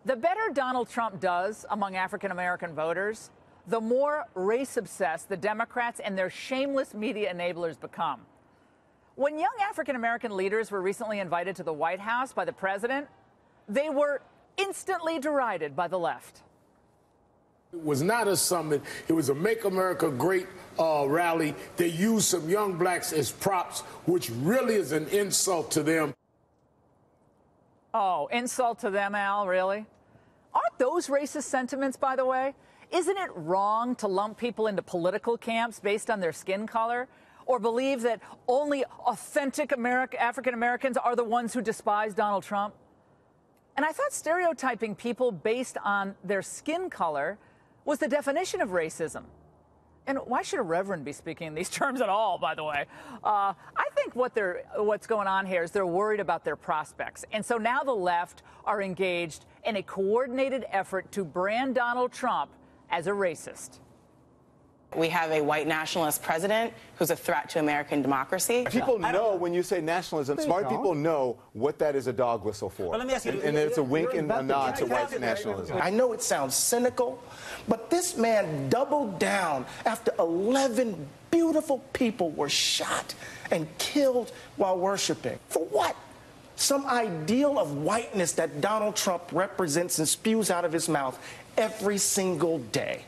The better Donald Trump does among African-American voters, the more race-obsessed the Democrats and their shameless media enablers become. When young African-American leaders were recently invited to the White House by the president, they were instantly derided by the left. It was not a summit. It was a Make America Great rally. They used some young blacks as props, which really is an insult to them. Oh, insult to them, Al, really? Aren't those racist sentiments, by the way? Isn't it wrong to lump people into political camps based on their skin color? Or believe that only authentic African Americans are the ones who despise Donald Trump? And I thought stereotyping people based on their skin color was the definition of racism. And why should a reverend be speaking in these terms at all, by the way? I think what's going on here is they're worried about their prospects. And so now the left are engaged in a coordinated effort to brand Donald Trump as a racist. We have a white nationalist president who's a threat to American democracy. People know when you say nationalism, smart people know what that is a dog whistle for. But let me ask you, and it's a wink and a nod to white nationalism. I know it sounds cynical, but this man doubled down after 11 beautiful people were shot and killed while worshiping. For what? Some ideal of whiteness that Donald Trump represents and spews out of his mouth every single day.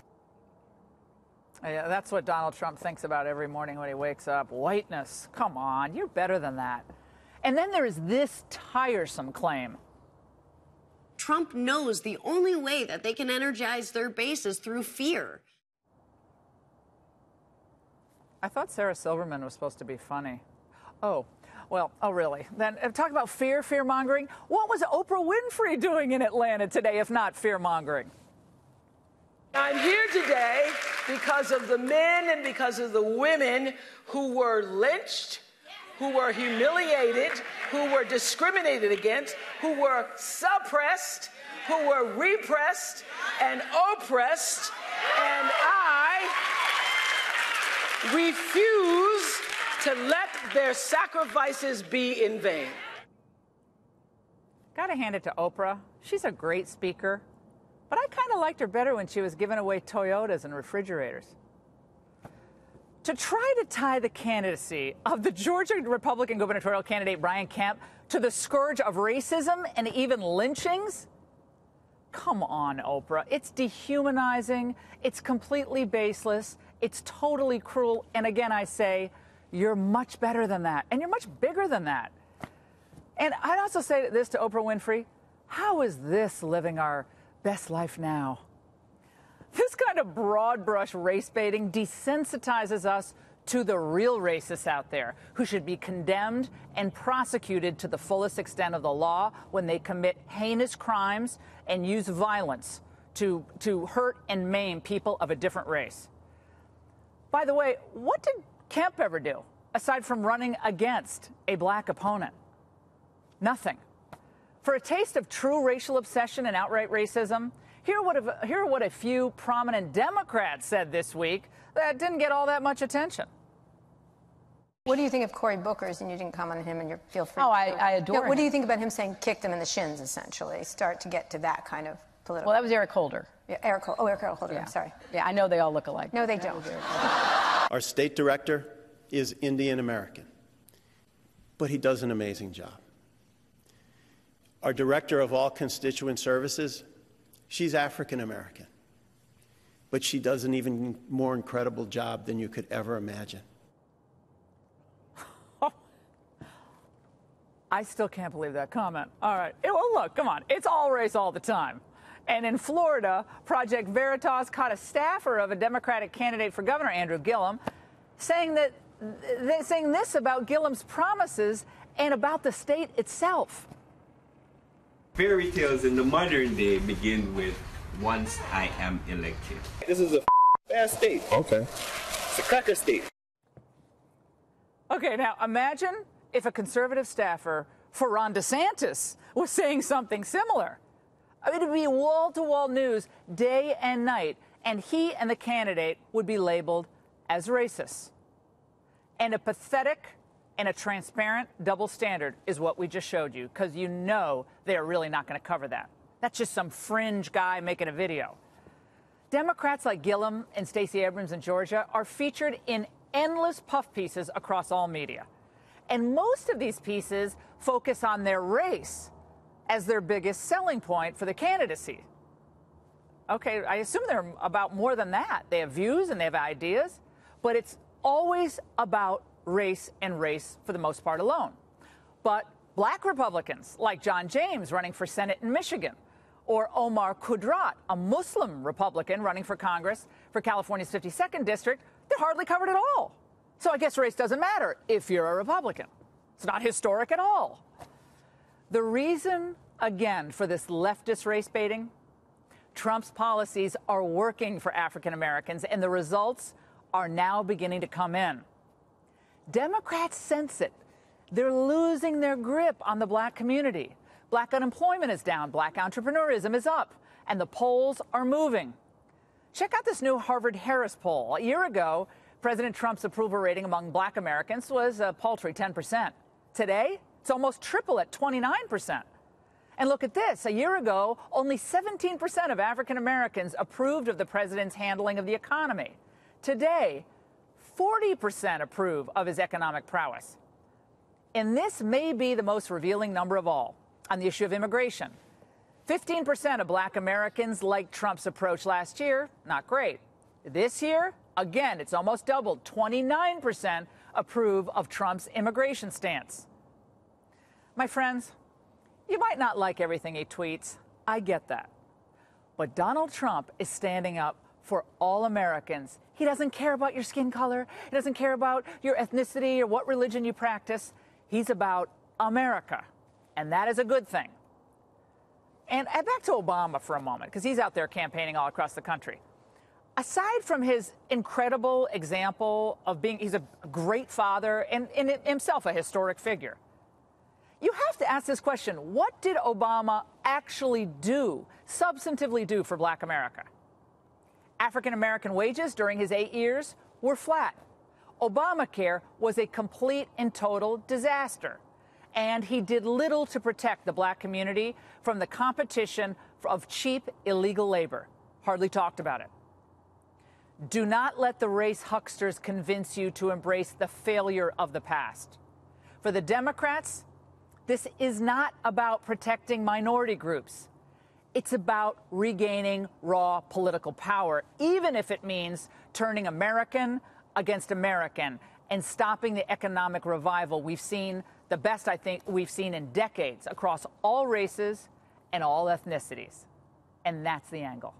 Yeah, that's what Donald Trump thinks about every morning when he wakes up. Whiteness. Come on, you're better than that. And then there is this tiresome claim. Trump knows the only way that they can energize their base is through fear. I thought Sarah Silverman was supposed to be funny. Oh, well, oh, really? Then talk about fear-mongering. What was Oprah Winfrey doing in Atlanta today, if not fear-mongering? I'm here today because of the men and because of the women who were lynched, who were humiliated, who were discriminated against, who were suppressed, who were repressed and oppressed, and I refuse to let their sacrifices be in vain. Gotta hand it to Oprah. She's a great speaker. But I kind of liked her better when she was giving away Toyotas and refrigerators. To try to tie the candidacy of the Georgia Republican gubernatorial candidate Brian Kemp to the scourge of racism and even lynchings? Come on, Oprah. It's dehumanizing. It's completely baseless. It's totally cruel. And again, I say, you're much better than that. And you're much bigger than that. And I'd also say this to Oprah Winfrey. How is this living our best life now? This kind of broad brush race baiting desensitizes us to the real racists out there who should be condemned and prosecuted to the fullest extent of the law when they commit heinous crimes and use violence to hurt and maim people of a different race. By the way, what did Kemp ever do aside from running against a black opponent? Nothing. For a taste of true racial obsession and outright racism, here are what a few prominent Democrats said this week that didn't get all that much attention. What do you think of Cory Booker's? And you didn't comment on him, and you feel free. Oh, I adore him. What do you think about him saying kicked him in the shins, essentially? Start to get to that kind of political. Well, that was Eric Holder. Yeah, Eric Holder. Yeah. I'm sorry. Yeah, I know they all look alike. No, they don't. Our state director is Indian American, but he does an amazing job. Our director of all constituent services, she's African American, but she does an even more incredible job than you could ever imagine. I still can't believe that comment. All right. Well, look, come on. It's all race all the time. And in Florida, Project Veritas caught a staffer of a Democratic candidate for governor, Andrew Gillum, saying this about Gillum's promises and about the state itself. Fairy tales in the modern day begin with once I am elected. This is a bad state. Okay. It's a cracker state. Okay, now imagine if a conservative staffer for Ron DeSantis was saying something similar. I mean, it would be wall-to-wall news day and night, and he and the candidate would be labeled as racist. And a pathetic and a transparent double standard is what we just showed you, because you know they are really not going to cover that. That's just some fringe guy making a video. Democrats like Gillum and Stacey Abrams in Georgia are featured in endless puff pieces across all media. And most of these pieces focus on their race as their biggest selling point for the candidacy. Okay, I assume they're about more than that. They have views and they have ideas, but it's always about race and race for the most part alone. But black Republicans like John James running for Senate in Michigan, or Omar Kudrat, a Muslim Republican running for Congress for California's 52nd district, they're hardly covered at all. So I guess race doesn't matter if you're a Republican. It's not historic at all. The reason, again, for this leftist race baiting, Trump's policies are working for African Americans, and the results are now beginning to come in. Democrats sense it. They're losing their grip on the black community. Black unemployment is down, black entrepreneurism is up, and the polls are moving. Check out this new Harvard-Harris poll. A year ago, President Trump's approval rating among black Americans was a paltry 10%. Today, it's almost triple at 29%. And look at this. A year ago, only 17% of African Americans approved of the president's handling of the economy. Today, 40% approve of his economic prowess. And this may be the most revealing number of all on the issue of immigration. 15% of black Americans liked Trump's approach last year. Not great. This year, again, it's almost doubled. 29% approve of Trump's immigration stance. My friends, you might not like everything he tweets. I get that. But Donald Trump is standing up for all Americans. He doesn't care about your skin color. He doesn't care about your ethnicity or what religion you practice. He's about America, and that is a good thing. And back to Obama for a moment, because he's out there campaigning all across the country. Aside from his incredible example of he's a great father and himself a historic figure, you have to ask this question: what did Obama actually do, substantively do for black America? African American wages during his 8 years were flat. Obamacare was a complete and total disaster. And he did little to protect the black community from the competition of cheap, illegal labor. Hardly talked about it. Do not let the race hucksters convince you to embrace the failure of the past. For the Democrats, this is not about protecting minority groups. It's about regaining raw political power, even if it means turning American against American and stopping the economic revival we've seen, the best I think we've seen in decades, across all races and all ethnicities. And that's the angle.